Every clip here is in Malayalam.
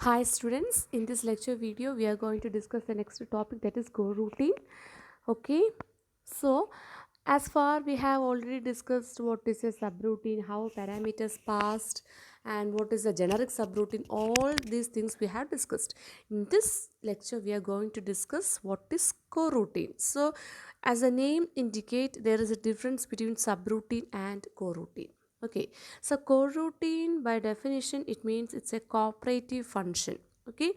Hi students, in this lecture video we are going to discuss the next topic, that is coroutine. Okay, so as far we have already discussed what is a subroutine, how parameters passed, and what is a generic subroutine. All these things we have discussed. In this lecture we are going to discuss what is coroutine. So as the name indicate, there is a difference between subroutine and coroutine. Okay, so coroutine by definition it means it's a cooperative function. Okay,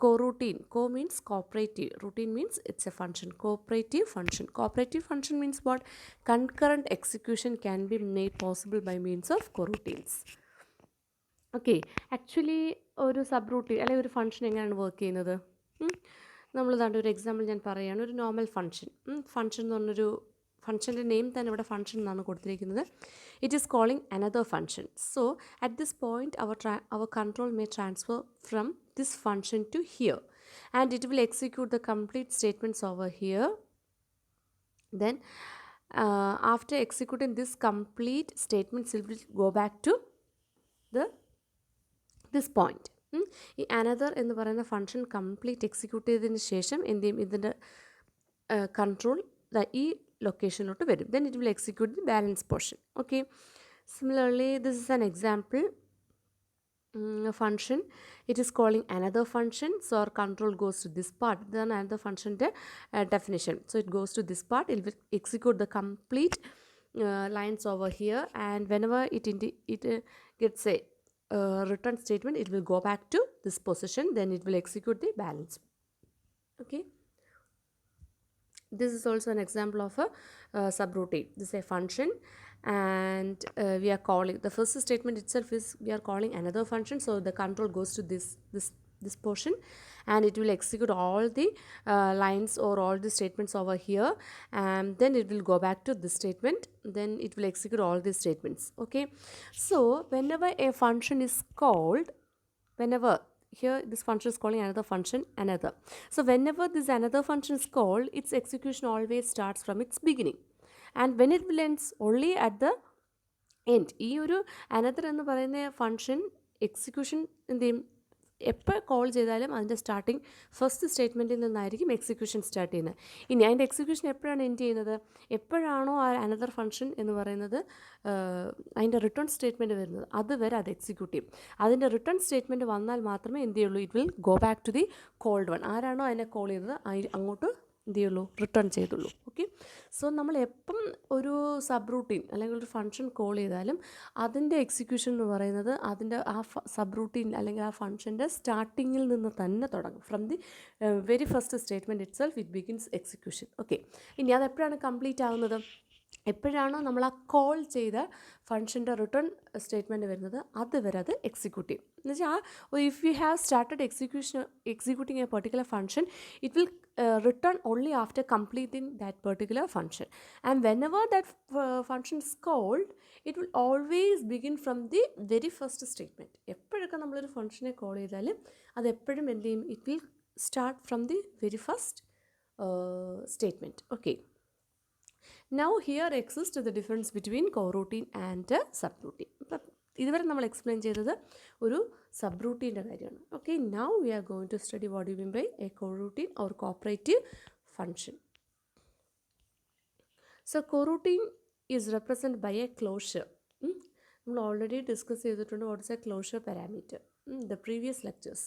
coroutine, co means cooperative, routine means it's a function, cooperative function. Cooperative function means what? Concurrent execution can be made possible by means of coroutines. Okay actually ഒരു സബ് റൂട്ടീൻ അല്ലെങ്കിൽ ഒരു ഫംഗ്ഷൻ എങ്ങനെയാണ് വർക്ക് ചെയ്യുന്നത്? നമ്മൾ ദാണ്ട് ഒരു എക്സാമ്പിൾ ഞാൻ പറയുകയാണ്. ഒരു നോർമൽ ഫംഗ്ഷൻ ഫംഗ്ഷൻ എന്ന് പറഞ്ഞൊരു ഫംഗ്ഷൻ്റെ നെയിം തന്നെ ഇവിടെ ഫംഗ്ഷൻ എന്നാണ് കൊടുത്തിരിക്കുന്നത്. It is calling another function. So at this point അവർ control may transfer from this function to here, and it will execute the complete statements over here. Then after executing this complete statements, it will go back to this point. ഈ അനദർ എന്ന് പറയുന്ന ഫംഗ്ഷൻ കംപ്ലീറ്റ് എക്സിക്യൂട്ട് ചെയ്തതിന് ശേഷം എന്ത് ചെയ്യും? ഇതിൻ്റെ കൺട്രോൾ ഈ ലൊക്കേഷനിലോട്ട് വരും. Then it will execute the balance portion. Okay, similarly this is an example function. It is calling another function, so our control goes to this part. Then another function definition, so it goes to this part. It will execute the complete lines over here, and whenever it gets a return statement, it will go back to this position. Then it will execute the balance. Okay, this is also an example of a subroutine. This is a function, and we are calling the first statement itself is we are calling another function, so the control goes to this portion, and it will execute all the lines or all the statements over here, and then it will go back to this statement. Then it will execute all these statements. Okay, so whenever a function is called, whenever here this function is calling another function another, so whenever this another function is called, its execution always starts from its beginning, and when it will ends only at the end. ഈ ഒരു അനദർ എന്ന് പറയുന്ന ഫംഗ്ഷൻ എക്സിക്യൂഷൻ എന്ത് ചെയ്യും? എപ്പോൾ കോൾ ചെയ്താലും അതിൻ്റെ സ്റ്റാർട്ടിങ് ഫസ്റ്റ് സ്റ്റേറ്റ്മെൻറ്റിൽ നിന്നായിരിക്കും എക്സിക്യൂഷൻ സ്റ്റാർട്ട് ചെയ്യുന്നത്. ഇനി അതിൻ്റെ എക്സിക്യൂഷൻ എപ്പോഴാണ് എൻഡ് ചെയ്യുന്നത്? എപ്പോഴാണോ ആ അനദർ ഫംഗ്ഷൻ എന്ന് പറയുന്നത് അതിൻ്റെ റിട്ടേൺ സ്റ്റേറ്റ്മെൻറ്റ് വരുന്നത്, അതുവരെ അത് എക്സിക്യൂട്ട് ചെയ്യും. അതിൻ്റെ റിട്ടേൺ സ്റ്റേറ്റ്മെൻറ്റ് വന്നാൽ മാത്രമേ എന്ത് ചെയ്യുള്ളൂ? It will go back to the called one. ആരാണോ അതിനെ കോൾ ചെയ്തത് അങ്ങോട്ട് എന്ത് ചെയ്യുള്ളൂ? റിട്ടേൺ ചെയ്തുള്ളൂ. ഓക്കെ, സോ നമ്മൾ എപ്പം ഒരു സബ് റൂട്ടീൻ അല്ലെങ്കിൽ ഒരു ഫംഗ്ഷൻ കോൾ ചെയ്താലും അതിൻ്റെ എക്സിക്യൂഷൻ എന്ന് പറയുന്നത് അതിൻ്റെ ആ സബ് റൂട്ടീൻ അല്ലെങ്കിൽ ആ ഫംഗ്ഷൻ്റെ സ്റ്റാർട്ടിങ്ങിൽ നിന്ന് തന്നെ തുടങ്ങും. From the very first statement it self it begins execution. Okay, ഇനി അതെപ്പോഴാണ് കംപ്ലീറ്റ് ആകുന്നത്? എപ്പോഴാണോ നമ്മൾ ആ കോൾ ചെയ്ത ഫംഗ്ഷൻ്റെ റിട്ടേൺ സ്റ്റേറ്റ്മെൻറ്റ് വരുന്നത്, അതുവരെ അത് എക്സിക്യൂട്ട് ചെയ്യും. എന്ന് വെച്ചാൽ if you have started executing A particular function, it will return only after completing that particular function, and whenever that function is called, it will always begin from the very first statement. എപ്പോഴൊക്കെ നമ്മളൊരു ഫംഗ്ഷനെ കോൾ ചെയ്താലും അത് എപ്പോഴും എന്ത് ചെയ്യും? It will start from the very first statement. Okay, now here exists the difference between coroutine and subroutine. ഇതുവരെ നമ്മൾ എക്സ്പ്ലെയിൻ ചെയ്തത് ഒരു സബ് റൂട്ടീൻ്റെ കാര്യമാണ്. Okay, now we are going to study what you mean by a coroutine or cooperative function. So coroutine is represent by a closure. നമ്മൾ ഓൾറെഡി ഡിസ്കസ് ചെയ്തിട്ടുണ്ട് what is a closure parameter the previous lectures.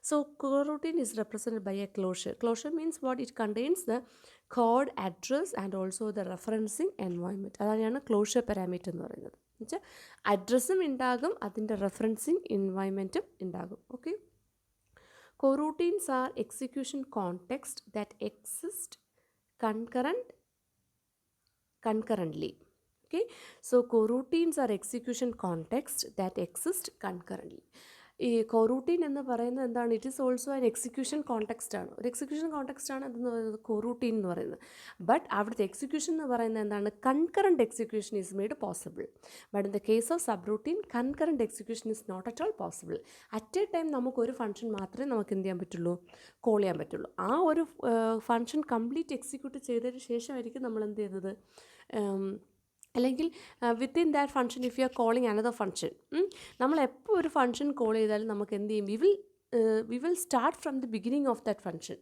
So coroutine is represented by a closure. Closure means what? It contains the code address and also the referencing environment. അതാണ് ക്ലോഷർ പാരാമീറ്റർ എന്ന് പറയുന്നത്. എന്നുവെച്ചാൽ അഡ്രസ്സും ഉണ്ടാകും, അതിൻ്റെ റെഫറൻസിങ് എൻവയോൺമെൻറ്റും ഉണ്ടാകും. Okay, coroutines are execution context that exist concurrently. Okay, so coroutines are execution context that exist concurrently. ഈ കോറൂട്ടീൻ എന്ന് പറയുന്നത് എന്താണ്? It is also an execution context ആണ്. ഒരു എക്സിക്യൂഷൻ കോണ്ടെക്സ്റ്റ് ആണ് അതെന്ന് പറയുന്നത് കോറൂട്ടീൻ എന്ന് പറയുന്നത്. ബട്ട് അവിടുത്തെ എക്സിക്യൂഷൻ എന്ന് പറയുന്നത് എന്താണ്? Concurrent execution is made possible. But in the case of subroutine concurrent execution is not at all possible. At a time നമുക്കൊരു ഫംഗ്ഷൻ മാത്രമേ നമുക്ക് എന്ത് ചെയ്യാൻ പറ്റുള്ളൂ? കോൾ ചെയ്യാൻ പറ്റുള്ളൂ. ആ ഒരു ഫംഗ്ഷൻ കംപ്ലീറ്റ് എക്സിക്യൂട്ട് ചെയ്തതിന് ശേഷമായിരിക്കും നമ്മൾ എന്ത് ചെയ്യുന്നത്? അല്ലെങ്കിൽ within that function if you R calling another function, നമ്മൾ എപ്പോൾ ഒരു ഫംഗ്ഷൻ കോൾ ചെയ്താലും നമുക്ക് എന്ത് ചെയ്യും? We will we will start from the beginning of that function.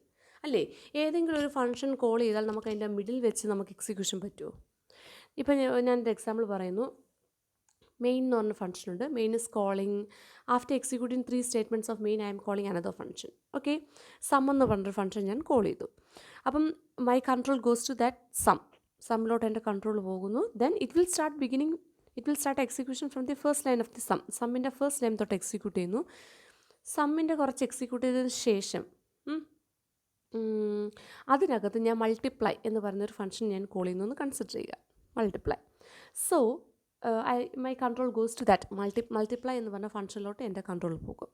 അല്ലേ, ഏതെങ്കിലും ഒരു ഫംഗ്ഷൻ കോൾ ചെയ്താൽ നമുക്ക് അതിൻ്റെ മിഡിൽ വെച്ച് നമുക്ക് എക്സിക്യൂഷൻ പറ്റുമോ? ഇപ്പം ഞാൻ ഒരു എക്സാമ്പിൾ പറയുന്നു. മെയിൻ എന്ന് പറഞ്ഞ ഫംഗ്ഷൻ ഉണ്ട്. Main is calling after executing 3 statements of main I'm calling another function. Okay, sum എന്ന് പറഞ്ഞൊരു ഫംഗ്ഷൻ ഞാൻ കോൾ ചെയ്തു. അപ്പം my control goes to that സമ്മിലോട്ട് എൻ്റെ കൺട്രോൾ പോകുന്നു. Then it will start execution from the first line of the സമ്മിൻ്റെ ഫസ്റ്റ് ലൈൻ തൊട്ട് എക്സിക്യൂട്ട് ചെയ്യുന്നു. സമ്മിൻ്റെ കുറച്ച് എക്സിക്യൂട്ട് ചെയ്തതിന് ശേഷം അതിനകത്ത് ഞാൻ മൾട്ടിപ്ലൈ എന്ന് പറയുന്നൊരു ഫംഗ്ഷൻ ഞാൻ കോൾ ചെയ്യുന്നു എന്ന് കൺസിഡർ ചെയ്യുക. Multiply. So my control goes to that multiply എന്ന് പറഞ്ഞ ഫംഗ്ഷനിലോട്ട് എൻ്റെ കൺട്രോൾ പോകും.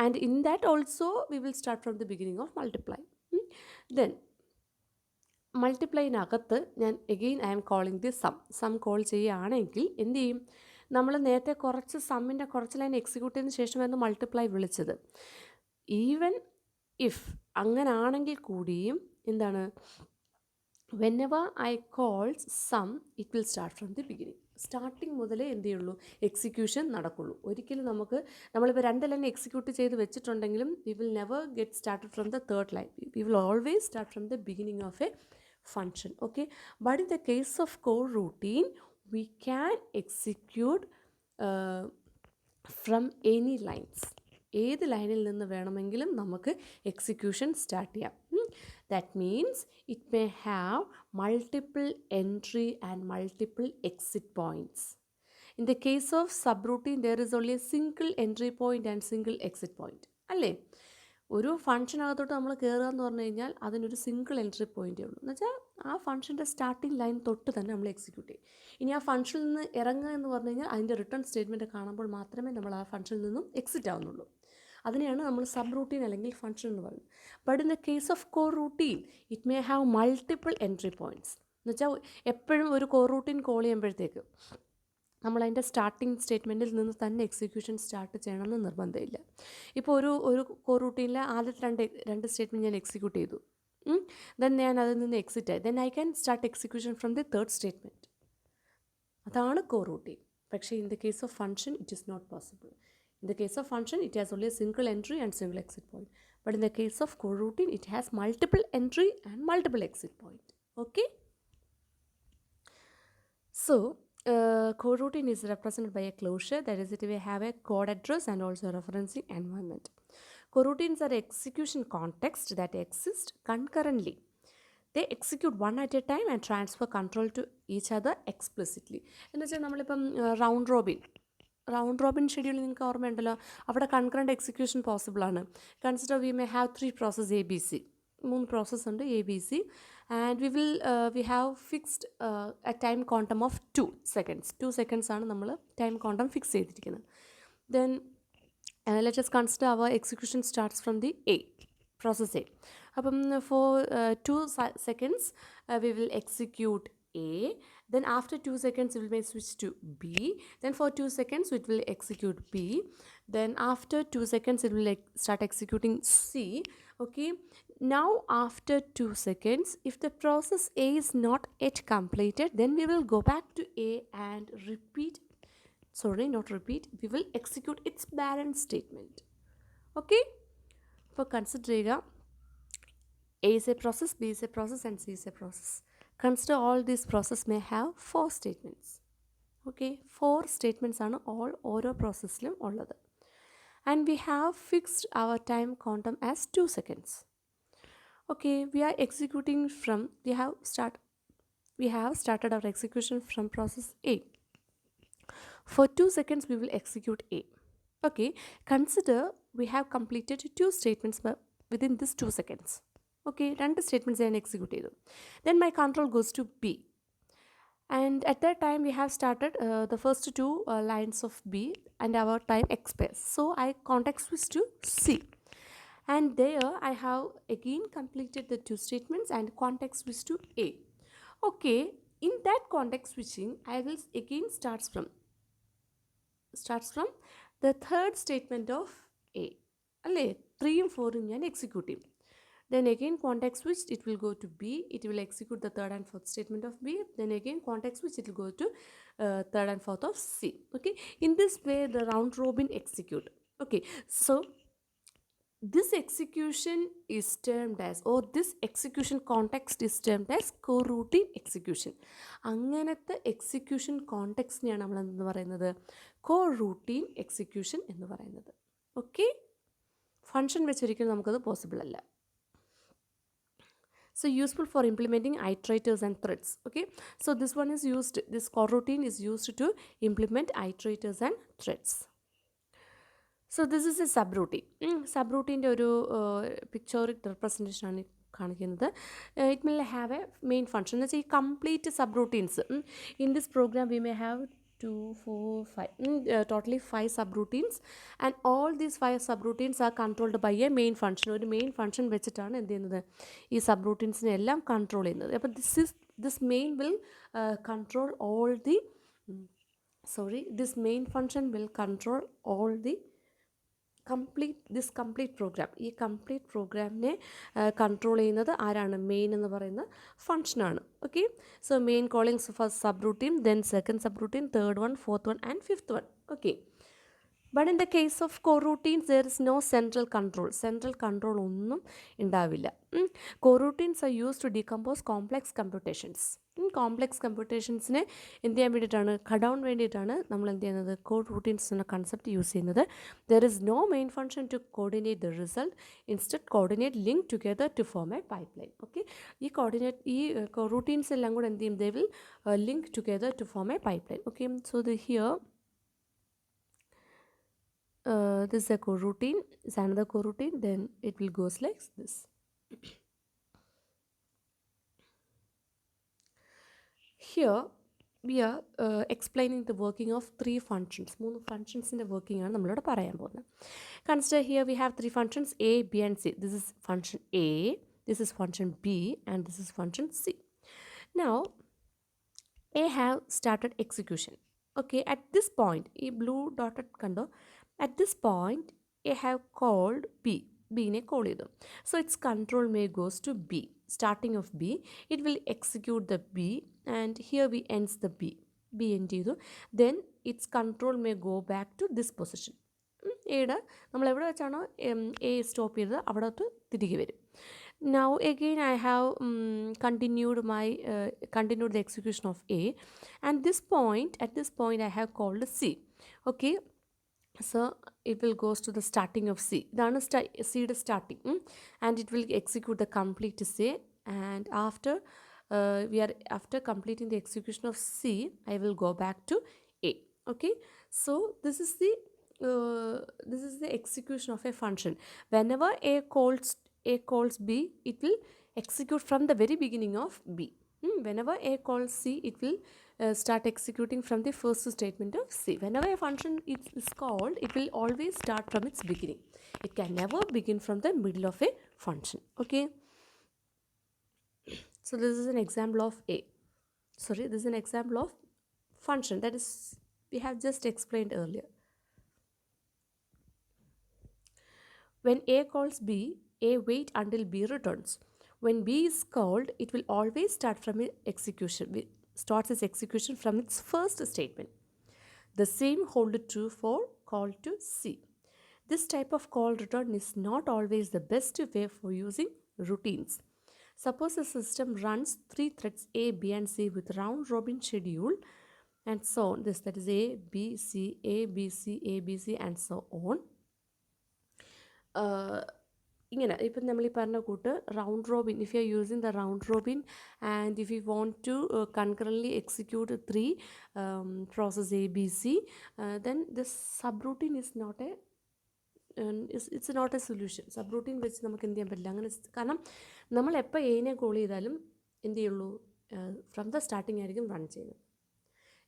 And in that also we will start from the beginning of multiply. Then മൾട്ടിപ്ലൈനകത്ത് ഞാൻ again I am calling the sum call ചെയ്യുകയാണെങ്കിൽ എന്ത് ചെയ്യും? നമ്മൾ നേരത്തെ കുറച്ച് സമ്മിൻ്റെ കുറച്ച് ലൈൻ എക്സിക്യൂട്ട് ചെയ്തതിന് ശേഷമായിരുന്നു മൾട്ടിപ്ലൈ വിളിച്ചത്. ഈവൻ ഇഫ് അങ്ങനാണെങ്കിൽ കൂടിയും എന്താണ്, whenever I calls some it will start from the beginning. Starting മുതലേ എന്ത് ചെയ്യുള്ളൂ, എക്സിക്യൂഷൻ നടക്കുള്ളൂ. ഒരിക്കലും നമ്മളിപ്പോൾ 2 ലൈൻ എക്സിക്യൂട്ട് ചെയ്ത് വെച്ചിട്ടുണ്ടെങ്കിലും we will never get started from the third line. We will always start from the beginning of a function. Okay, but in the case of coroutine we can execute from any lines. ഏത് ലൈനിൽ നിന്ന് വേണമെങ്കിലും നമുക്ക് എക്സിക്യൂഷൻ സ്റ്റാർട്ട് ചെയ്യാം. That means it may have multiple entry and multiple exit points. In the case of subroutine there is only a single entry point and single exit point. അല്ലേ, ഒരു ഫംഗ്ഷനകത്തോട്ട് നമ്മൾ കയറുക എന്ന് പറഞ്ഞു കഴിഞ്ഞാൽ അതിനൊരു സിംഗിൾ എൻട്രി പോയിൻ്റേ ഉള്ളൂ. എന്ന് വെച്ചാൽ ആ ഫംഗ്ഷൻ്റെ സ്റ്റാർട്ടിംഗ് ലൈൻ തൊട്ട് തന്നെ നമ്മൾ എക്സിക്യൂട്ട് ചെയ്യും. ഇനി ആ ഫംഗ്ഷനിൽ നിന്ന് ഇറങ്ങുക എന്ന് പറഞ്ഞു കഴിഞ്ഞാൽ അതിൻ്റെ റിട്ടേൺ സ്റ്റേറ്റ്മെൻറ്റ് കാണുമ്പോൾ മാത്രമേ നമ്മൾ ആ ഫംഗ്ഷനിൽ നിന്നും എക്സിറ്റ് ആവുന്നുള്ളൂ. അതിനെയാണ് നമ്മൾ സബ് റൂട്ടീൻ അല്ലെങ്കിൽ ഫംഗ്ഷൻ എന്ന് പറയുന്നത്. But in the case of core routine it may have multiple entry points. എന്ന് വെച്ചാൽ എപ്പോഴും ഒരു കോർ റൂട്ടീൻ കോൾ ചെയ്യുമ്പോഴത്തേക്ക് നമ്മളതിൻ്റെ സ്റ്റാർട്ടിങ് സ്റ്റേറ്റ്മെൻറ്റിൽ നിന്ന് തന്നെ എക്സിക്യൂഷൻ സ്റ്റാർട്ട് ചെയ്യണമെന്ന് നിർബന്ധമില്ല. ഇപ്പോൾ ഒരു കോർ റൂട്ടീനിലെ ആദ്യത്തെ രണ്ട് സ്റ്റേറ്റ്മെൻറ്റ് ഞാൻ എക്സിക്യൂട്ട് ചെയ്തു. ദെൻ ഞാൻ അതിൽ നിന്ന് എക്സിറ്റ് ആയി. Then I can start execution from the third statement. അതാണ് കോർ റൂട്ടീൻ. പക്ഷേ in the case of function it is not possible. In the case of function it has only a single entry and single exit point. But in the case of coroutine it has multiple entry and multiple exit point. Okay. So coroutine is represented by a closure, that is, it will have a code address and also a referencing environment. Coroutines are execution context that exist concurrently. They execute one at a time and transfer control to each other explicitly. എന്ന് വെച്ചാൽ നമ്മളിപ്പം റൗണ്ട് റോബിൻ ഷെഡ്യൂൾ നിങ്ങൾക്ക് ഓർമ്മയുണ്ടല്ലോ, അവിടെ കൺകറൻറ്റ് എക്സിക്യൂഷൻ പോസിബിളാണ്. Consider we may have 3 process ABC. 3 process ഉണ്ട് ABC, and we have fixed a time quantum of 2 seconds. 2 seconds ആണ് നമ്മൾ ടൈം ക്വാണ്ടം ഫിക്സ് ചെയ്തിരിക്കുന്നത്. Then let us consider our execution starts from the process A. അപ്പം for 2 seconds we will execute A. Then after 2 seconds we will switch to B. Then for 2 seconds it will execute B. Then after 2 seconds it will start executing C. Okay, now after 2 seconds, if the process A is not yet completed, then we will go back to A and we will execute its balance statement. Okay, for consider A is a process, B is a process and C is a process. Consider all these processes may have 4 statements. Okay, 4 statements are all ഓരോ പ്രോസസ്സിലും ഉള്ളത്. And we have fixed our time quantum as 2 seconds. Okay, we have started our execution from process A. For 2 seconds we will execute A. Okay, consider we have completed 2 statements within this 2 seconds. Okay, 2 statements ഞാൻ എക്സിക്യൂട്ട് ചെയ്തു. Then my control goes to B. And at that time we have started the first 2 lines of B and our time expires. So I context switch to C. And there I have again completed the 2 statements and context switch to A. Okay, in that context switching I will again starts from the third statement of A. അല്ലേ, 3ഉം 4ഉം ഞാൻ എക്സിക്യൂട്ട് ചെയ്യും. Then again context switched, it will go to B. It will execute the third and fourth statement of B. Then again context switch, it will go to third and fourth of C. Okay, in this way the round robin execute. Okay, so this execution is termed as, or this execution context is termed as coroutine execution. അങ്ങനത്തെ എക്സിക്യൂഷൻ കോണ്ടെക്സ്റ്റിനെയാണ് നമ്മൾ എന്തെന്ന് പറയുന്നത്, കോറൂട്ടീൻ എക്സിക്യൂഷൻ എന്ന് പറയുന്നത്. ഓക്കെ, ഫങ്ഷൻ വെച്ചൊരിക്കലും നമുക്കത് പോസിബിൾ അല്ല. So useful for implementing iterators and threads. Okay, so this one is used, this coroutine is used to implement iterators and threads. So this is a subroutine. Subroutine ഒരു പിക്ചോറിക് റെപ്രസെൻറ്റേഷൻ ആണ് കാണിക്കുന്നത്. It will have a main function എന്ന് വെച്ചാൽ ഈ complete subroutines in this program we may have 2, 4, 5 totally 5 subroutines, and all these 5 subroutines are controlled by a main function. ഒരു മെയിൻ ഫങ്ഷൻ വെച്ചിട്ടാണ് എന്ത് ചെയ്യുന്നത്, ഈ സബ്റൂട്ടീൻസിനെ എല്ലാം കൺട്രോൾ ചെയ്യുന്നത്. അപ്പോൾ this main will control all the this main function will control all the complete program. ഈ കംപ്ലീറ്റ് പ്രോഗ്രാമിനെ കൺട്രോൾ ചെയ്യുന്നത് ആരാണ്, മെയിൻ എന്ന് പറയുന്ന ഫങ്ഷനാണ്. Okay, so main calling first subroutine, then second subroutine, third one, fourth one and fifth one. Okay, but in the case of coroutines there is no central control ഒന്നും ഉണ്ടാവില്ല. coroutines are used to decompose complex computations. Complex കമ്പ്യൂട്ടേഷൻസിനെ എന്ത് ചെയ്യാൻ വേണ്ടിയിട്ടാണ്, കട്ട് ഡൗൺ വേണ്ടിയിട്ടാണ് നമ്മൾ എന്ത് ചെയ്യുന്നത്, coroutines എന്ന കൺസെപ്റ്റ് യൂസ് ചെയ്യുന്നത്. There is no main function to coordinate the result, instead coordinate link together to form a pipeline. Okay, ഈ coroutines എല്ലാം കൂടെ എന്ത് ചെയ്യും, they will link together to form a pipeline. Okay, so here this is a coroutine, is another coroutine, then it will goes like this. Here we are explaining the working of 3 functions. 3 functions in the working ആണ് നമ്മളോട് പറയാൻ പോകുന്നത്. Consider here we have 3 functions a, b and c. This is function a, this is function b, and this is function c. Now a have started execution. Okay, at this point ഈ blue dotted കണ്ടോ, at this point I have called b. B-ne call ചെയ്തു. So its control may goes to b. Starting of b, it will execute the b, and here we ends the b. B end ചെയ്തു. Then its control may go back to this position. എയുടെ നമ്മൾ എവിടെ വെച്ചാണോ എ സ്റ്റോപ്പ് ചെയ്തത് അവിടോട്ട് തിരികെ വരും. Now again I have continued the execution of a, and at this point I have called c. Okay, so it will goes to the starting of c. ഇതാണ് സിയുടെ starting, and it will execute the complete c, and after completing the execution of c I will go back to a. Okay, so this is the execution of a function. Whenever a calls b, it will execute from the very beginning of b. Whenever a calls c, it will start executing from the first statement of c. Whenever a function is called, it will always start from its beginning. It can never begin from the middle of a function. Okay, so this is an example of this is an example of function that is we have just explained earlier. When a calls b, a wait until b returns. When b is called, it will always start from starts its execution from its first statement. The same hold true for call to c. This type of call return is not always the best way for using routines. Suppose a system runs 3 threads a, b and c with round robin schedule and so on. That is a, b, c, a, b, c, a, b, c and so on. ഇങ്ങനെ ഇപ്പം നമ്മൾ ഈ പറഞ്ഞ കൂട്ട് round robin, if you are using the round robin and if you want to concurrently execute 3 process a, b, c, then this subroutine is not a it's not a solution. Subroutine വെച്ച് നമുക്ക് എന്ത് ചെയ്യാൻ പറ്റില്ല അങ്ങനെ, കാരണം നമ്മൾ എപ്പോൾ എനെ കോൾ ചെയ്താലും എന്ത് ചെയ്യുള്ളൂ, ഫ്രം ദ സ്റ്റാർട്ടിങ് ആയിരിക്കും റൺ ചെയ്യുന്നത്.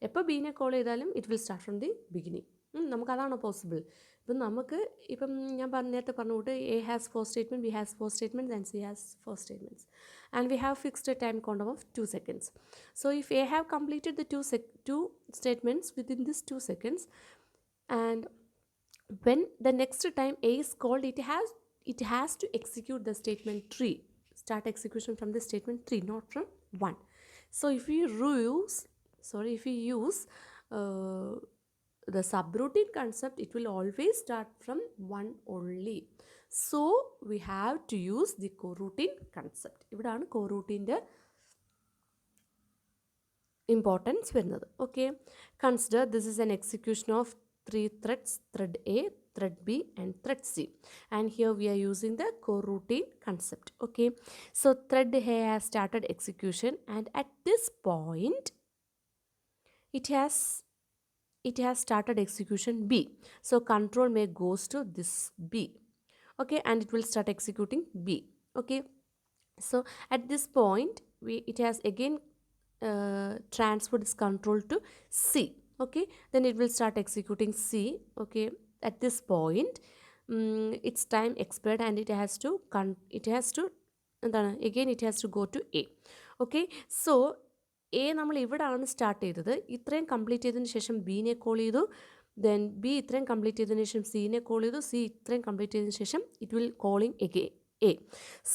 എപ്പോൾ ബീനെ കോൾ ചെയ്താലും it will start from the beginning. നമുക്കതാണ് പോസിബിൾ. ഇപ്പം ഞാൻ നേരത്തെ പറഞ്ഞുകൊണ്ട് A has 4 statements, B has 4 statements and C has 4 statements, and we have fixed a time quantum of 2 seconds. So if a have completed the two statements within this 2 seconds, and when the next time a is called, it has to execute the statement 3, start execution from the statement 3, not from 1. So if we use the subroutine concept, it will always start from one only. So we have to use the coroutine concept. ഇവിടാണ് coroutine importance വരുന്നത്. Okay, consider this is an execution of 3 threads, thread A, thread B and thread C, and here we are using the coroutine concept. Okay, so thread A has started execution, and at this point it has started execution B, so control may goes to this B. Okay, and it will start executing B. Okay, so at this point it has again transferred its control to C. Okay, then it will start executing C. Okay, at this point its time expired, and it has to again it has to go to A. Okay, so A നമ്മൾ ഇവിടാണ് സ്റ്റാർട്ട് ചെയ്തത്. ഇത്രയും കംപ്ലീറ്റ് ചെയ്തതിന് ശേഷം ബീനെ കോൾ ചെയ്തു, ദെൻ ബി ഇത്രയും കംപ്ലീറ്റ് ചെയ്തതിന് ശേഷം സീനെ കോൾ ചെയ്തു, സി ഇത്രയും കംപ്ലീറ്റ് ചെയ്തതിന് ശേഷം it will calling again A.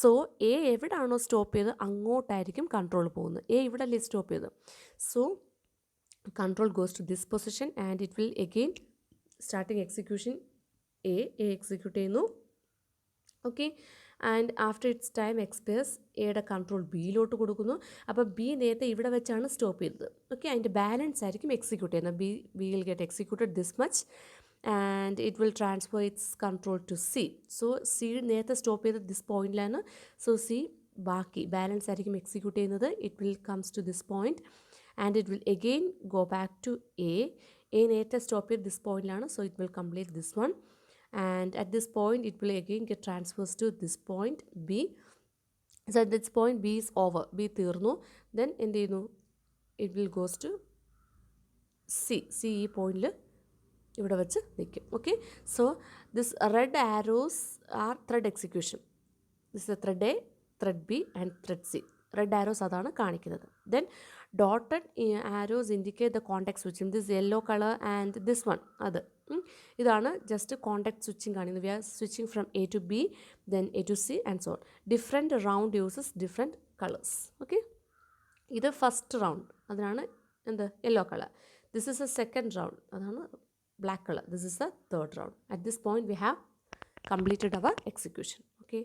So A എവിടാണോ സ്റ്റോപ്പ് ചെയ്ത് അങ്ങോട്ടായിരിക്കും കൺട്രോൾ പോകുന്നത്. എ ഇവിടെ അല്ലേ സ്റ്റോപ്പ് ചെയ്ത്. So control goes to this position and it will again starting execution A execute ചെയ്യുന്നു. Okay, and after it's time expires എയുടെ കൺട്രോൾ ബിയിലോട്ട് കൊടുക്കുന്നു. അപ്പോൾ ബി നേരത്തെ ഇവിടെ വെച്ചാണ് സ്റ്റോപ്പ് ചെയ്തത്. ഓക്കെ, അതിൻ്റെ ബാലൻസ് ആയിരിക്കും എക്സിക്യൂട്ട് ചെയ്യുന്നത്. B will get executed this much and it will transfer its control to C. So C നേരത്തെ സ്റ്റോപ്പ് ചെയ്ത് ദിസ് പോയിന്റിലാണ്. സോ സി ബാക്കി ബാലൻസ് ആയിരിക്കും എക്സിക്യൂട്ട് ചെയ്യുന്നത്. It will comes to this point and it will again go back to A. നേരത്തെ സ്റ്റോപ്പ് ചെയ്ത് ദിസ് പോയിന്റിലാണ്. So it will complete this one, and at this point it will again get transfers to this point B. So at this point B is over, B തീർന്നു. ദെൻ എന്ത് ചെയ്യുന്നു, it will goes to C. C ഈ പോയിന്റിൽ ഇവിടെ വെച്ച് നിൽക്കും. Okay, so this red arrows are thread execution. This a thread A, thread B and thread C. Red arrows അതാണ് കാണിക്കുന്നത്. Then dotted arrows indicate the context switching. This yellow colour and this one, അത് ഇതാണ് ജസ്റ്റ് കോണ്ടാക്ട് സ്വിച്ചിങ് കാണിക്കുന്നത്. We are switching from A to B, then A to C and so on. Different round uses different colours. Okay, ഇത് ഫസ്റ്റ് റൗണ്ട്, അതിനാണ് എന്ത് yellow colour. This is A second round, അതാണ് black color. This is the third round. At this point we have completed our execution. Okay,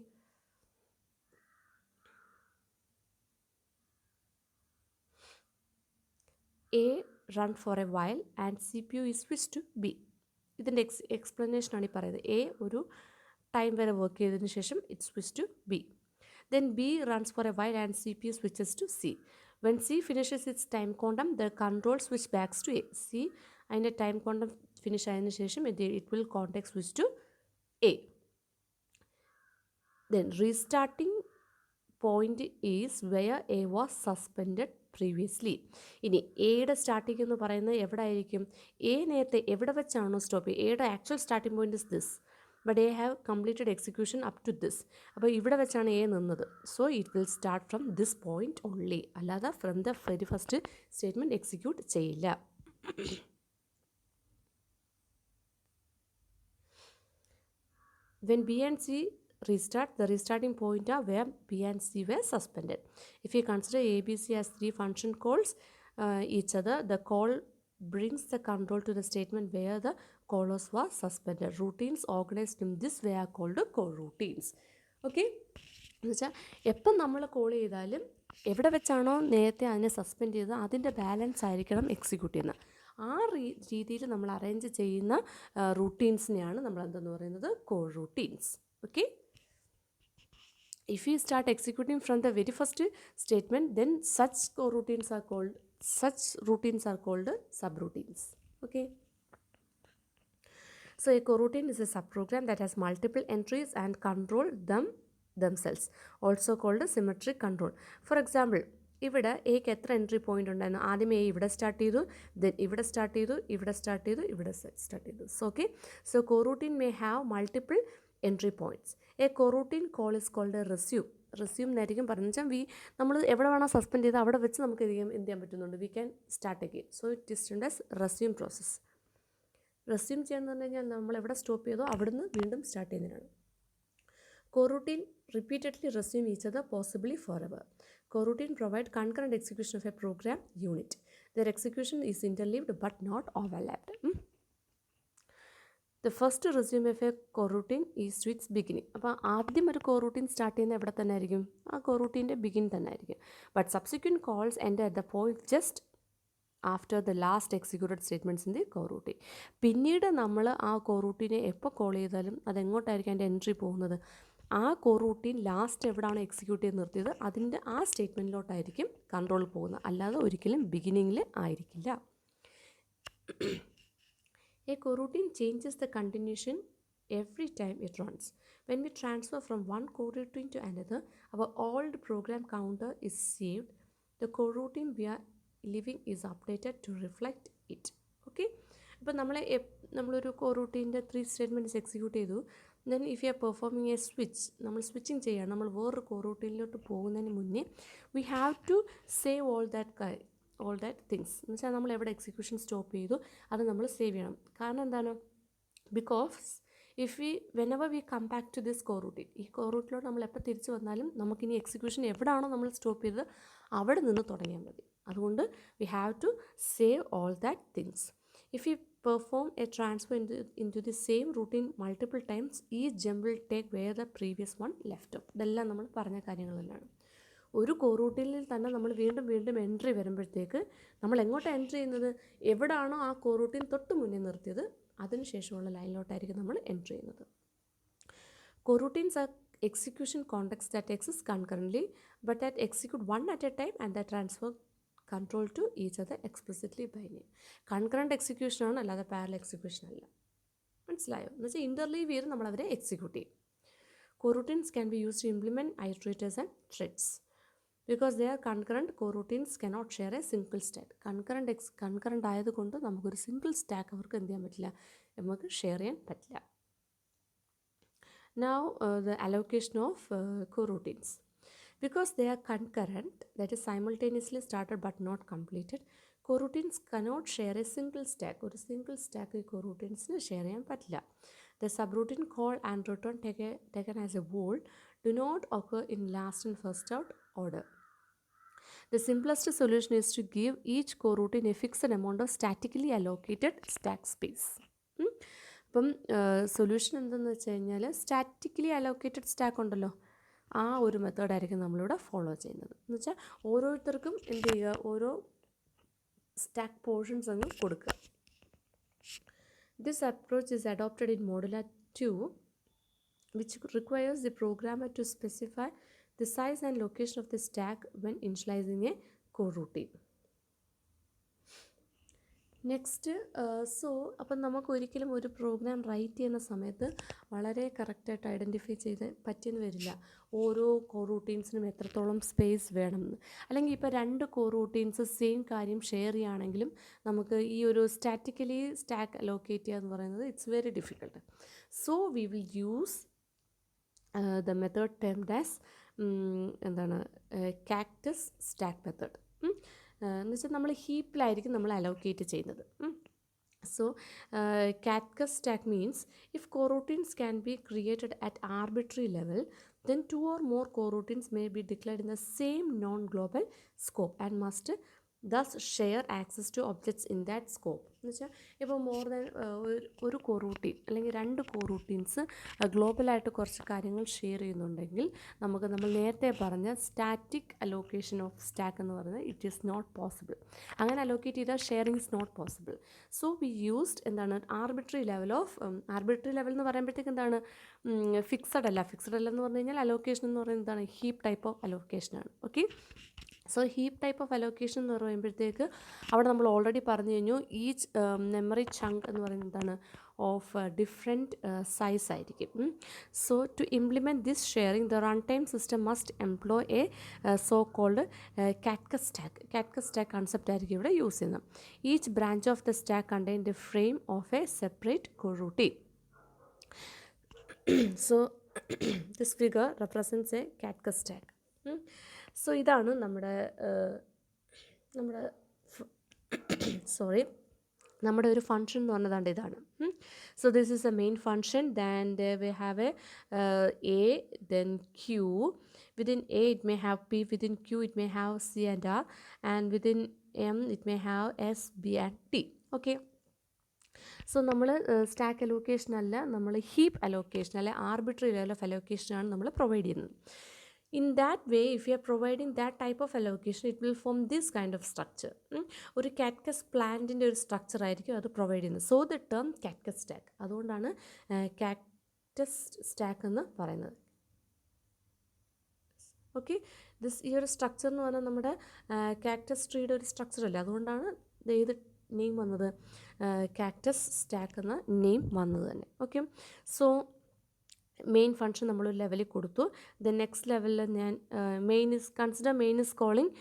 A run for a while and CPU is switched to B. ഇതിൻ്റെ എക്സ്പ്ലനേഷൻ ആണ് ഈ പറയുന്നത്. എ ഒരു ടൈം വരെ വർക്ക് ചെയ്തതിന് ശേഷം it switch to B. Then B runs for a while and CPU switches to C. When C finishes its time quantum, the control switch backs to A. C അതിൻ്റെ ടൈം ക്വാണ്ടം ഫിനിഷ് ആയതിനു ശേഷം it will context switch to A. Then restarting point is where A was suspended previously. ഇനി എയുടെ സ്റ്റാർട്ടിംഗ് എന്ന് പറയുന്നത് എവിടെ ആയിരിക്കും? എ നേരത്തെ എവിടെ വെച്ചാണോ സ്റ്റോപ്പ് ചെയ്യുക, എയുടെ actual starting point is this, but A have completed execution up to this. അപ്പോൾ ഇവിടെ വെച്ചാണ് എ നിന്നത്. So it will start from this point only, അല്ലാതെ from the very first statement execute ചെയ്യില്ല. When B and C restart, the restarting point are where B and C were suspended. If you consider A, B, C as three function calls each other, the call brings the control to the statement where the callers were suspended. Routines organized in this way are called coroutines. Okay? എന്നുവെച്ചാൽ എപ്പം നമ്മൾ കോൾ ചെയ്താലും എവിടെ വെച്ചാണോ നേരത്തെ അതിനെ സസ്പെൻഡ് ചെയ്തത് അതിൻ്റെ ബാലൻസ് ആയിരിക്കണം എക്സിക്യൂട്ട് ചെയ്യുന്നത്. ആ രീതിയിൽ നമ്മൾ അറേഞ്ച് ചെയ്യുന്ന റൂട്ടീൻസിനെയാണ് നമ്മൾ എന്തെന്ന് പറയുന്നത്, coroutines. Okay, if you start executing from the very first statement, then such routines are called subroutines. Okay, so a coroutine is a subprogram that has multiple entries and control themselves, also called a symmetric control. For example, ഇവിടെ എക്ക് എത്ര എൻട്രി പോയിൻ്റ് ഉണ്ടായിരുന്നു? ആദ്യം എ ഇവിടെ സ്റ്റാർട്ട് ചെയ്തു, ദെൻ ഇവിടെ സ്റ്റാർട്ട് ചെയ്തു, ഇവിടെ സ്റ്റാർട്ട് ചെയ്തു, ഇവിടെ സ്റ്റാർട്ട് ചെയ്തു. So okay, so coroutine may have multiple entry points. A coroutine call is called a resume. Resume എന്നായിരിക്കും പറഞ്ഞു വെച്ചാൽ നമ്മൾ എവിടെ വേണം സസ്പെൻഡ് ചെയ്ത് അവിടെ വെച്ച് നമുക്ക് എന്ത് ചെയ്യാൻ പറ്റുന്നുണ്ട്, we can start again. So it is known as resume process. Resume ചെയ്യാന്ന് പറഞ്ഞു കഴിഞ്ഞാൽ നമ്മൾ എവിടെ സ്റ്റോപ്പ് ചെയ്തോ അവിടുന്ന് വീണ്ടും സ്റ്റാർട്ട് ചെയ്യുന്നതിനാണ്. Coroutine repeatedly resume each other, possibly forever. Coroutine provide concurrent execution of a program unit. Their execution is interleaved but not overlapped. The first resume of a coroutine is to its beginning. അപ്പോൾ ആദ്യം ഒരു കൊറൂട്ടീൻ സ്റ്റാർട്ട് ചെയ്യുന്നത് എവിടെ തന്നെ ആയിരിക്കും? ആ കൊറൂട്ടീൻ്റെ ബിഗിൻ തന്നെ ആയിരിക്കും. But subsequent calls end at the point just after the last executed statements in the coroutine. പിന്നീട് നമ്മൾ ആ കൊറൂട്ടീനെ എപ്പോൾ കോൾ ചെയ്താലും അതെങ്ങോട്ടായിരിക്കും അതിൻ്റെ എൻട്രി പോകുന്നത്? ആ കൊറൂട്ടീൻ ലാസ്റ്റ് എവിടെയാണ് എക്സിക്യൂട്ട് ചെയ്ത് നിർത്തിയത് അതിൻ്റെ ആ സ്റ്റേറ്റ്മെൻറ്റിലോട്ടായിരിക്കും കൺട്രോൾ പോകുന്നത്, അല്ലാതെ ഒരിക്കലും ബിഗിനിങ്ങിൽ ആയിരിക്കില്ല. A coroutine changes the continuation every time it runs. When we transfer from one coroutine to another, our old program counter is saved. The coroutine we are living is updated to reflect it. Okay? അപ്പോൾ നമ്മളൊരു കൊറൂട്ടീൻ്റെ 3 സ്റ്റേറ്റ്മെൻറ്റ്സ് എക്സിക്യൂട്ട് ചെയ്തു. Then if you are performing a switch, നമ്മൾ സ്വിച്ചിങ് ചെയ്യുകയാണ്, നമ്മൾ വേറൊരു കൊറൂട്ടീനിലോട്ട് പോകുന്നതിന് മുന്നേ we have to save all that things. എന്ന് വെച്ചാൽ നമ്മൾ എവിടെ എക്സിക്യൂഷൻ സ്റ്റോപ്പ് ചെയ്തു അത് നമ്മൾ സേവ് ചെയ്യണം. കാരണം എന്താണ്? Because whenever we come back to this coroutine, ഈ കൊറൂട്ടിലോട്ട് നമ്മൾ എപ്പോൾ തിരിച്ച് വന്നാലും നമുക്കിനി എക്സിക്യൂഷൻ എവിടെയാണോ നമ്മൾ സ്റ്റോപ്പ് ചെയ്തത് അവിടെ നിന്ന് തുടങ്ങിയാൽ മതി. അതുകൊണ്ട് we have to save all that things. If you perform a transfer into the same routine multiple times, each jump will take where the previous one left off. ഇതെല്ലാം നമ്മൾ പറഞ്ഞ കാര്യങ്ങൾ തന്നെയാണ്. ഒരു കൊറൂട്ടീനിൽ തന്നെ നമ്മൾ വീണ്ടും എൻട്രി വരുമ്പോഴത്തേക്ക് നമ്മൾ എങ്ങോട്ടാണ് എൻട്രി ചെയ്യുന്നത്? എവിടാണോ ആ കൊറൂട്ടീൻ തൊട്ട് മുന്നേ നിർത്തിയത് അതിനുശേഷമുള്ള ലൈനിലോട്ടായിരിക്കും നമ്മൾ എൻട്രി ചെയ്യുന്നത്. Coroutines are execution context that exist concurrently but that execute one at a time and that transfer control to each other explicitly by name. Concurrent എക്സിക്യൂഷനാണ്, അല്ലാതെ പാരലൽ എക്സിക്യൂഷൻ അല്ല. മനസ്സിലായോ? എന്ന് വെച്ചാൽ ഇൻ്റർലീവ് ചെയ്ത് നമ്മളവരെ എക്സിക്യൂട്ട് ചെയ്യും. Coroutines can be used to implement iterators and threads. Because they are concurrent, coroutines cannot share a single stack. Concurrent ആയതുകൊണ്ട് നമുക്കൊരു സിംഗിൾ സ്റ്റാക്ക് അവർക്ക് എന്ത് ചെയ്യാൻ പറ്റില്ല, നമുക്ക് ഷെയർ ചെയ്യാൻ പറ്റില്ല. Now the allocation of coroutines. Because they are concurrent, that is simultaneously started but not completed, coroutines cannot share a single stack. ഒരു സിംഗിൾ സ്റ്റാക്ക് coroutinesന് ഷെയർ ചെയ്യാൻ പറ്റില്ല. The subroutine call and return taken as a whole do not occur in last and first out order. The simplest solution is to give each coroutine a fixed amount of statically allocated stack space. അപ്പം സൊല്യൂഷൻ എന്തെന്ന് വെച്ച് കഴിഞ്ഞാൽ സ്റ്റാറ്റിക്കലി അലോക്കേറ്റഡ് സ്റ്റാക്ക് ഉണ്ടല്ലോ, ആ ഒരു മെത്തേഡായിരിക്കും നമ്മളിവിടെ ഫോളോ ചെയ്യുന്നത്. എന്ന് വെച്ചാൽ ഓരോരുത്തർക്കും എന്ത് ചെയ്യുക, ഓരോ സ്റ്റാക്ക് പോർഷൻസ് അങ്ങ് കൊടുക്കുക. This approach is adopted in Modular 2, which requires the programmer to specify the size and location of the stack when initializing a coroutine. Next അപ്പം നമുക്ക് ഒരിക്കലും ഒരു പ്രോഗ്രാം റൈറ്റ് ചെയ്യുന്ന സമയത്ത് വളരെ കറക്റ്റായിട്ട് ഐഡൻറ്റിഫൈ ചെയ്ത് പറ്റിയെന്ന് വരില്ല, ഓരോ കോറൂട്ടീൻസിനും എത്രത്തോളം സ്പേസ് വേണമെന്ന്. അല്ലെങ്കിൽ ഇപ്പോൾ 2 കോറൂട്ടീൻസ് സെയിം കാര്യം ഷെയർ ചെയ്യുകയാണെങ്കിലും നമുക്ക് ഈ ഒരു സ്റ്റാറ്റിക്കലി സ്റ്റാക്ക് അലോക്കേറ്റ് ചെയ്യുക എന്ന് പറയുന്നത് it's very difficult. So we will use the method termed as cactus stack method. എന്ന് വെച്ചാൽ നമ്മൾ ഹീപ്പിലായിരിക്കും നമ്മൾ അലോക്കേറ്റ് ചെയ്യുന്നത്. So cactus stack means if coroutines can be created at arbitrary level, then 2 or more coroutines may be declared in the same non-global scope and must thus share access to objects in that scope. എന്ന് വെച്ചാൽ ഇപ്പോൾ മോർ ദാൻ ഒരു കൊറൂട്ടീൻ അല്ലെങ്കിൽ 2 കൊറൂട്ടീൻസ് ഗ്ലോബലായിട്ട് കുറച്ച് കാര്യങ്ങൾ ഷെയർ ചെയ്യുന്നുണ്ടെങ്കിൽ നമ്മൾ നേരത്തെ പറഞ്ഞ സ്റ്റാറ്റിക് അലോക്കേഷൻ ഓഫ് സ്റ്റാക്ക് എന്ന് പറയുന്നത് ഇറ്റ് ഈസ് നോട്ട് പോസിബിൾ. അങ്ങനെ അലോക്കേറ്റ് ചെയ്താൽ sharing is not possible. So we used എന്താണ് ആർബിട്രറി ലെവൽ എന്ന് പറയുമ്പോഴത്തേക്ക് എന്താണ് ഫിക്സഡ് അല്ല എന്ന് പറഞ്ഞു കഴിഞ്ഞാൽ അലോക്കേഷൻ എന്ന് പറയുന്നത് എന്താണ് ഹീപ്പ് ടൈപ്പ് ഓഫ് അലോക്കേഷനാണ്. Okay, so heap type of allocation എന്ന് പറയുമ്പോഴത്തേക്ക് അവിടെ നമ്മൾ ഓൾറെഡി പറഞ്ഞു കഴിഞ്ഞു ഈച്ച് മെമ്മറി ചങ്ക് എന്ന് പറയുന്നത് എന്താണ് ഓഫ് ഡിഫറെൻറ്റ് സൈസ് ആയിരിക്കും. So to implement this sharing the run time system must employ a so called cactus stack concept ആയിരിക്കും ഇവിടെ യൂസ് ചെയ്യുന്നത്. Each branch of the stack contain the frame of a separate coroutine. So this figure represents a cactus stack. So ഇതാണ് നമ്മുടെ ഒരു ഫങ്ഷൻ എന്ന് പറഞ്ഞതാണ്ട് ഇതാണ്. So this is a main function. Then we have a then Q. Within A it may have P, within Q it may have C and R, and within M it may have S, B and T. Okay, so നമ്മൾ സ്റ്റാക്ക് അലോക്കേഷൻ അല്ല, നമ്മൾ ഹീപ്പ് അലോക്കേഷൻ അല്ലെ ആർബിട്രറി ലെവൽ ഓഫ് അലോക്കേഷനാണ് നമ്മൾ പ്രൊവൈഡ് ചെയ്യുന്നത്. In that way, if you are providing that type of allocation, it will form this kind of structure. ഒരു കാക്ടസ് പ്ലാന്റിൻ്റെ ഒരു സ്ട്രക്ചർ ആയിരിക്കും അത് പ്രൊവൈഡ് ചെയ്യുന്നത്. So the term cactus stack, അതുകൊണ്ടാണ് കാക്ടസ് സ്റ്റാക്ക് എന്ന് പറയുന്നത്. ഓക്കെ, ഈ ഒരു സ്ട്രക്ചർ എന്ന് പറഞ്ഞാൽ നമ്മുടെ കാക്ടസ് ട്രീയുടെ ഒരു സ്ട്രക്ചർ അല്ലേ, അതുകൊണ്ടാണ് ഏത് നെയിം വന്നത്, കാക്ടസ് സ്റ്റാക്ക് എന്ന നെയിം വന്നത് തന്നെ. ഓക്കെ, സോ മെയിൻ ഫംഗ്ഷൻ നമ്മളൊരു ലെവലിൽ കൊടുത്തു. ദെൻ നെക്സ്റ്റ് ലെവലിൽ ഞാൻ മെയിൻ ഇസ് കോളിംഗ്,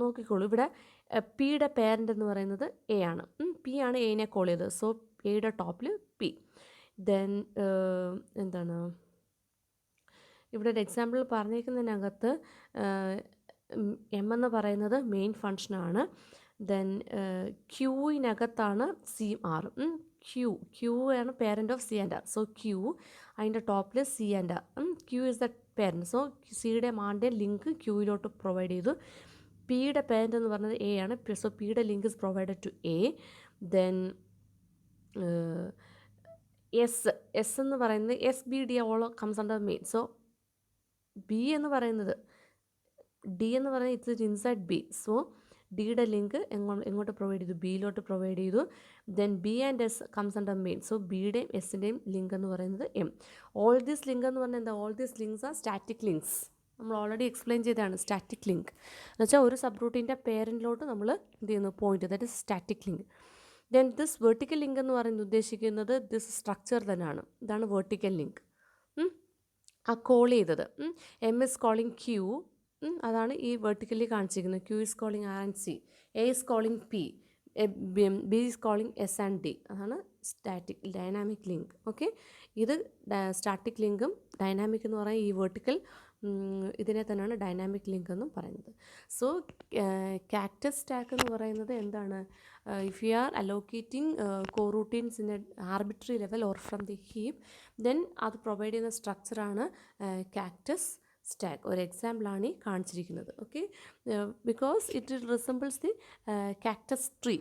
നോക്കിക്കോളൂ ഇവിടെ പിയുടെ പേരൻ്റ് എന്ന് പറയുന്നത് എ ആണ്. പി ആണ് എനെ കോൾ ചെയ്തത്, സോ എയുടെ ടോപ്പിൽ പി. ദെൻ എന്താണ് ഇവിടെ ഒരു എക്സാമ്പിൾ പറഞ്ഞേക്കുന്നതിനകത്ത് എം എന്ന് പറയുന്നത് മെയിൻ ഫംഗ്ഷനാണ്. ദെൻ ക്യൂവിനകത്താണ് സിയും ആറും. ക്യൂ ആണ് parent of C and R. So Q അതിൻ്റെ ടോപ്പിൽ C and R. Q is the parent, so സിയുടെയും ആറിൻ്റെയും ലിങ്ക് ക്യൂയിലോട്ട് പ്രൊവൈഡ് ചെയ്തു. പിയുടെ പേരൻ്റ് എന്ന് പറയുന്നത് എ ആണ്, സോ പിയുടെ link is provided to A. Then S എന്ന് പറയുന്നത് S B D all comes under main. So B എന്ന് പറയുന്നത് ഡി എന്ന് പറയുന്നത് ഇറ്റ്സ് ഇൻസൈഡ് ബി. സോ ഡിയുടെ ലിങ്ക് എങ്ങോട്ട് പ്രൊവൈഡ് ചെയ്തു, ബിയിലോട്ട് പ്രൊവൈഡ് ചെയ്തു. Then B and S comes under main. So ബിയുടെയും എസിൻ്റെയും ലിങ്ക് എന്ന് പറയുന്നത് എം. ഓൾ ദീസ് ലിങ്ക് എന്ന് പറഞ്ഞാൽ എന്താ, all these links are static links. നമ്മൾ ഓൾറെഡി എക്സ്പ്ലെയിൻ ചെയ്തതാണ് സ്റ്റാറ്റിക് ലിങ്ക് എന്ന് വെച്ചാൽ ഒരു സബ് റൂട്ടീൻ്റെ പേരൻറ്റിലോട്ട് നമ്മൾ എന്ത് ചെയ്യുന്നു, point, that is static link. Then this vertical link എന്ന് പറയുന്നത് ഉദ്ദേശിക്കുന്നത് ദിസ് സ്ട്രക്ചർ തന്നെയാണ്. ഇതാണ് വെർട്ടിക്കൽ ലിങ്ക്. ആ കോൾ ചെയ്തത് എം ഇസ് കോളിംഗ് ക്യൂ, അതാണ് ഈ വെർട്ടിക്കലി കാണിച്ചിരിക്കുന്നത്. Q is calling R and C, A is calling P, B is calling S and D. അതാണ് ഡൈനാമിക് ലിങ്ക്. ഓക്കെ, ഇത് സ്റ്റാറ്റിക് ലിങ്കും ഡൈനാമിക് എന്ന് പറയുന്നത് ഈ വെർട്ടിക്കൽ ഇതിനെ തന്നെയാണ് ഡൈനാമിക് ലിങ്ക് എന്നും പറയുന്നത്. സോ കാക്ടസ് സ്റ്റാക്ക് എന്ന് പറയുന്നത് എന്താണ്, if you are allocating coroutines in a arbitrary level or from the heap, then അത് പ്രൊവൈഡ് ചെയ്യുന്ന സ്ട്രക്ചറാണ് കാക്ടസ് സ്റ്റാക്ക്. ഒരു എക്സാമ്പിളാണ് ഈ കാണിച്ചിരിക്കുന്നത്. Okay, because it resembles the cactus tree.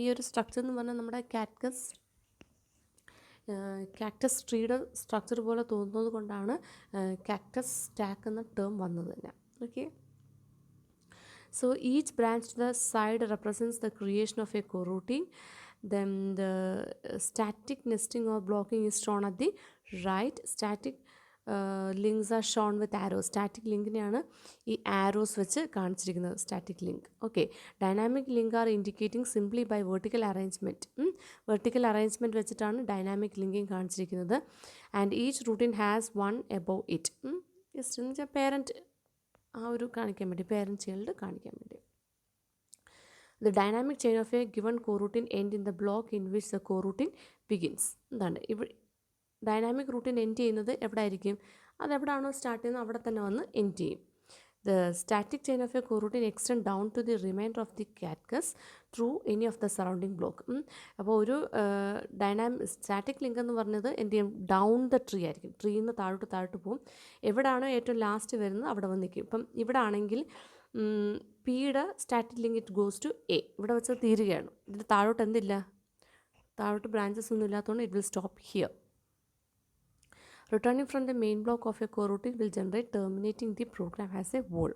ഈ ഒരു സ്ട്രക്ചർ എന്ന് പറഞ്ഞാൽ നമ്മുടെ കാക്ടസ് ട്രീയുടെ സ്ട്രക്ചർ പോലെ തോന്നുന്നത് കൊണ്ടാണ് കാക്ടസ് സ്റ്റാക്ക് എന്ന ടേം വന്നത് തന്നെ. Okay, so each branch to the side represents the creation of a coroutine. Then the static nesting or blocking is shown at the right. Static links are shown with arrows. Static ലിങ്കിനെയാണ് ഈ ആരോസ് വെച്ച് കാണിച്ചിരിക്കുന്നത്, static link. Okay, dynamic link are indicating simply by vertical arrangement. Vertical arrangement വെച്ചിട്ടാണ് ഡൈനാമിക് ലിങ്കിങ് കാണിച്ചിരിക്കുന്നത്. And each routine has one above it. Just എന്ന് വെച്ചാൽ പേരൻറ്റ് ആ ഒരു കാണിക്കാൻ വേണ്ടി, പേരൻറ്റ് ചൈൽഡ് കാണിക്കാൻ വേണ്ടി. The dynamic chain of a given coroutine end in the block in which the coroutine begins. എന്താണ് ഇവിടെ ഡൈനാമിക് റൂട്ടീൻ എൻഡ് ചെയ്യുന്നത് എവിടെ ആയിരിക്കും, അതെവിടെയാണോ സ്റ്റാർട്ട് ചെയ്യുന്നത് അവിടെ തന്നെ വന്ന് എൻഡ് ചെയ്യും. The static chain of a coroutine extend down to the remainder of the cactus through any of the surrounding block. അപ്പോൾ ഒരു സ്റ്റാറ്റിക് ലിങ്ക് എന്ന് പറഞ്ഞത് എന്ത് ചെയ്യും, ഡൗൺ ദ ട്രീ ആയിരിക്കും. ട്രീയിൽ നിന്ന് താഴോട്ട് പോകും. എവിടെയാണോ ഏറ്റവും ലാസ്റ്റ് വരുന്നത് അവിടെ വന്ന് നിൽക്കും. ഇപ്പം ഇവിടെ ആണെങ്കിൽ പിയുടെ static link it goes to A, ഇവിടെ വെച്ച് തീരുകയാണ്. ഇതിന് താഴോട്ട് എന്തില്ല, താഴോട്ട് ബ്രാഞ്ചസ് ഒന്നും ഇല്ലാത്തതുകൊണ്ട് it will stop here. Returning from the main block of a coroutine will generate terminating the program as a whole.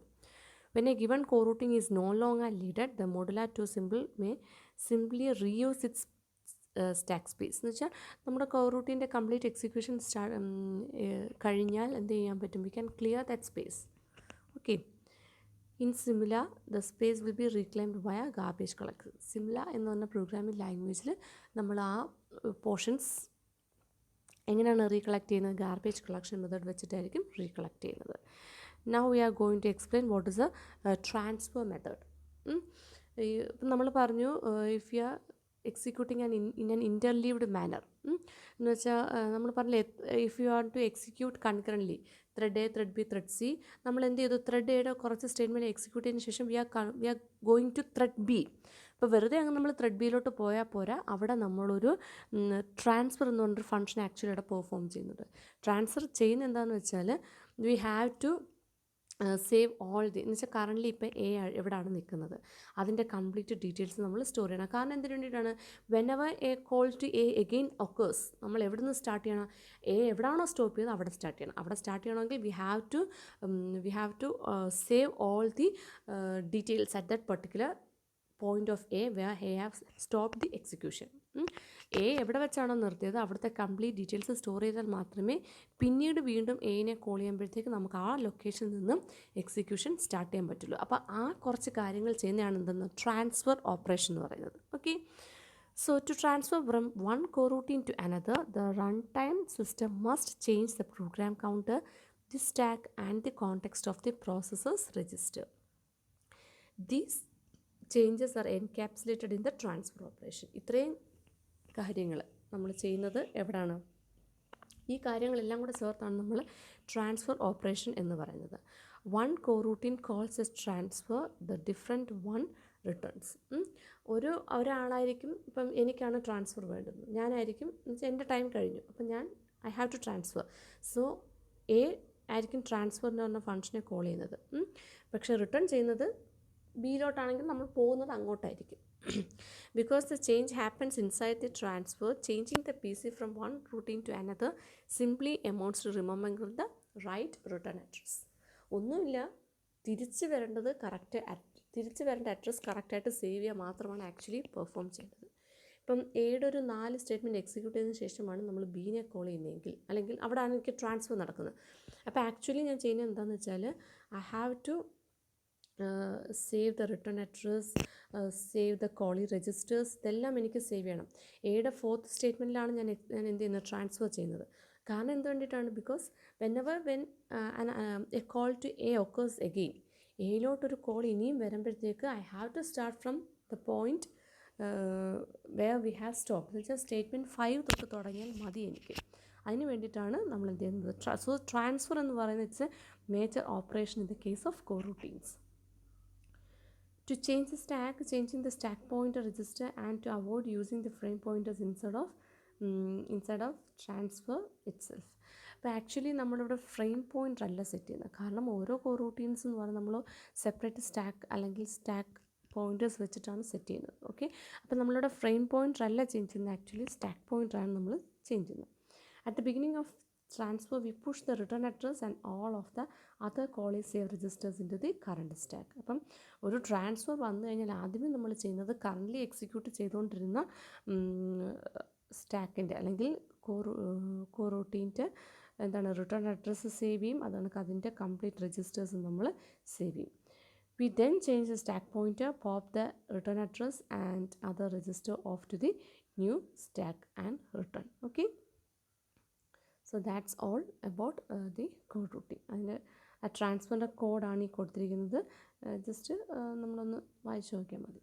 When a given coroutine is no longer needed, the modular 2 symbol may simply reuse its stack space. എന്ന് വെച്ചാൽ നമ്മുടെ കോറൂട്ടീൻ്റെ കംപ്ലീറ്റ് എക്സിക്യൂഷൻ കഴിഞ്ഞാൽ എന്ത് ചെയ്യാൻ പറ്റും, we can clear that space. Okay, in Simula the space will be reclaimed by a garbage collector. Simula എന്ന് പറഞ്ഞ പ്രോഗ്രാമിംഗ് ലാംഗ്വേജിൽ നമ്മൾ ആ പോർഷൻസ് എങ്ങനെയാണ് റീകളക്ട് ചെയ്യുന്നത്, ഗാർബേജ് കളക്ഷൻ മെത്തേഡ് വെച്ചിട്ടായിരിക്കും റീകളക്ട് ചെയ്യുന്നത്. Now we are going to explain what is a transfer method. ഇപ്പം നമ്മൾ പറഞ്ഞു if you are executing in an interleaved manner എന്ന് വെച്ചാൽ നമ്മൾ പറഞ്ഞില്ലേ, if you are to execute concurrently thread A, thread B, thread C, നമ്മൾ എന്ത് ചെയ്തു, ത്രെഡ് എയുടെ കുറച്ച് സ്റ്റേറ്റ്മെൻറ്റ് എക്സിക്യൂട്ട് ചെയ്തതിന് ശേഷം we are going to thread B. ഇപ്പോൾ വെറുതെ അങ്ങ് നമ്മൾ ത്രെഡ് ബിയിലോട്ട് പോയാൽ പോരാ, അവിടെ നമ്മളൊരു ട്രാൻസ്ഫർ എന്ന് പറഞ്ഞൊരു ഫംഗ്ഷൻ ആക്ച്വലി അവിടെ പെർഫോം ചെയ്യുന്നുണ്ട്. ട്രാൻസ്ഫർ ചെയ്യുന്നത് എന്താണെന്ന് വെച്ചാൽ we have to save all the എന്ന് വെച്ചാൽ കറൻ്റ്ലി ഇപ്പോൾ എ എവിടെയാണ് നിൽക്കുന്നത് അതിൻ്റെ കംപ്ലീറ്റ് ഡീറ്റെയിൽസ് നമ്മൾ സ്റ്റോർ ചെയ്യണം. കാരണം എന്തിനു വേണ്ടിയിട്ടാണ്, whenever a call to a again occurs, നമ്മൾ എവിടെ നിന്ന് സ്റ്റാർട്ട് ചെയ്യണം, എ എവിടെയാണോ സ്റ്റോപ്പ് ചെയ്തത് അവിടെ സ്റ്റാർട്ട് ചെയ്യണം. അവിടെ സ്റ്റാർട്ട് ചെയ്യണമെങ്കിൽ we have to save all the details at that particular point of A where he have stop the execution. A എവിടെ വെച്ചാണോ നിർത്തിയത് അവിടുത്തെ കംപ്ലീറ്റ് ഡീറ്റെയിൽസ് സ്റ്റോർ ചെയ്താൽ മാത്രമേ പിന്നീട് വീണ്ടും എനെ കോൾ ചെയ്യുമ്പോഴത്തേക്ക് നമുക്ക് ആ ലൊക്കേഷനിൽ നിന്നും എക്സിക്യൂഷൻ സ്റ്റാർട്ട് ചെയ്യാൻ പറ്റുള്ളൂ. അപ്പോൾ ആ കുറച്ച് കാര്യങ്ങൾ ചെയ്യുന്നതാണ് എന്തെന്ന് ട്രാൻസ്ഫർ ഓപ്പറേഷൻ എന്ന് പറയുന്നത്. Okay, so to transfer from one coroutine to another, the runtime system must change the program counter, the stack and the context of the processor's register. These changes are encapsulated in the transfer operation. ഇത്രയും കാര്യങ്ങൾ നമ്മൾ ചെയ്യുന്നത് എവിടെയാണ്, ഈ കാര്യങ്ങളെല്ലാം കൂടെ ചേർത്താണ് നമ്മൾ ട്രാൻസ്ഫർ ഓപ്പറേഷൻ എന്ന് പറയുന്നത്. One coroutine calls as transfer, the different one returns. ഒരാളായിരിക്കും, ഇപ്പം എനിക്കാണ് ട്രാൻസ്ഫർ വേണ്ടത്, ഞാനായിരിക്കും എന്നുവെച്ചാൽ എൻ്റെ ടൈം കഴിഞ്ഞു, അപ്പം I have to transfer. So A ആയിരിക്കും ട്രാൻസ്ഫർ എന്ന് പറഞ്ഞ ഫംഗ്ഷനെ കോൾ ചെയ്യുന്നത്. പക്ഷേ റിട്ടേൺ ചെയ്യുന്നത് ബിയിലോട്ടാണെങ്കിൽ നമ്മൾ പോകുന്നത് അങ്ങോട്ടായിരിക്കും. Because the change happens inside the transfer, changing the PC from one routine to another simply amounts to remembering the right return address. ഒന്നുമില്ല, തിരിച്ചു വരേണ്ട അഡ്രസ്സ് കറക്റ്റായിട്ട് സേവ് ചെയ്യുക മാത്രമാണ് ആക്ച്വലി പെർഫോം ചെയ്യേണ്ടത്. ഇപ്പം എയുടെ ഒരു 4 സ്റ്റേറ്റ്മെൻറ്റ് എക്സിക്യൂട്ട് ചെയ്തതിന് ശേഷമാണ് നമ്മൾ ബീനെ കോൾ ചെയ്യുന്നതെങ്കിൽ, അല്ലെങ്കിൽ അവിടെയാണ് എനിക്ക് ട്രാൻസ്ഫർ നടക്കുന്നത്. അപ്പോൾ ആക്ച്വലി ഞാൻ ചെയ്യുന്നത് എന്താണെന്ന് വെച്ചാൽ I have to save the return address, save the callee registers, ഇതെല്ലാം എനിക്ക് സേവ് ചെയ്യണം. എയുടെ 4th സ്റ്റേറ്റ്മെൻറ്റിലാണ് ഞാൻ എന്ത് ചെയ്യുന്നത്, ട്രാൻസ്ഫർ ചെയ്യുന്നത്. കാരണം എന്ത് വേണ്ടിയിട്ടാണ്, because when a call to A occurs again, എയിലോട്ടൊരു കോൾ ഇനിയും വരുമ്പോഴത്തേക്ക് I have to start from the point where we have stop. എന്ന് വെച്ചാൽ സ്റ്റേറ്റ്മെൻറ്റ് 5 തൊട്ട് തുടങ്ങിയാൽ മതി എനിക്ക്. അതിന് വേണ്ടിയിട്ടാണ് നമ്മൾ എന്ത് ചെയ്യുന്നത്. സോ ട്രാൻസ്ഫർ എന്ന് പറയുന്നത് it's a major operation in the case of coroutines. To change the stack, changing the stack pointer register and to avoid using the frame pointers instead of transfer itself. അപ്പോൾ ആക്ച്വലി നമ്മളിവിടെ ഫ്രെയിം പോയിൻ്റർ അല്ല സെറ്റ് ചെയ്യുന്നത്. കാരണം ഓരോ കോറൂട്ടീൻസ് എന്ന് പറഞ്ഞാൽ നമ്മൾ സെപ്പറേറ്റ് സ്റ്റാക്ക് അല്ലെങ്കിൽ സ്റ്റാക്ക് പോയിൻറ്റേഴ്സ് വെച്ചിട്ടാണ് സെറ്റ് ചെയ്യുന്നത്. ഓക്കെ, അപ്പോൾ നമ്മളിവിടെ ഫ്രെയിം പോയിൻ്റർ അല്ല ചേഞ്ച് ചെയ്യുന്നത്, ആക്ച്വലി സ്റ്റാക്ക് പോയിൻ്ററാണ് നമ്മൾ ചേഞ്ച് ചെയ്യുന്നത്. At the beginning of transfer we push the return address and all of the other callee save registers into the current stack. അപ്പം ഒരു ട്രാൻസ്ഫർ വന്നു കഴിഞ്ഞാൽ ആദ്യമേ നമ്മൾ ചെയ്യുന്നത് കറൻ്റ്ലി എക്സിക്യൂട്ട് ചെയ്തുകൊണ്ടിരുന്ന സ്റ്റാക്കിൻ്റെ അല്ലെങ്കിൽ കോറൂട്ടീൻ്റെ റിട്ടേൺ അഡ്രസ്സ് സേവ് ചെയ്യും. അതാണ് അതിൻ്റെ കംപ്ലീറ്റ് രജിസ്റ്റേഴ്സ് നമ്മൾ സേവ് ചെയ്യും. We then change the stack pointer, pop the return address and other register off to the new stack and return. Okay. So that's all about the code routine. അതിൻ്റെ ട്രാൻസ്ഫറിൻ്റെ കോഡാണ് ഈ കൊടുത്തിരിക്കുന്നത്. ജസ്റ്റ് നമ്മളൊന്ന് വായിച്ചു നോക്കിയാൽ മതി.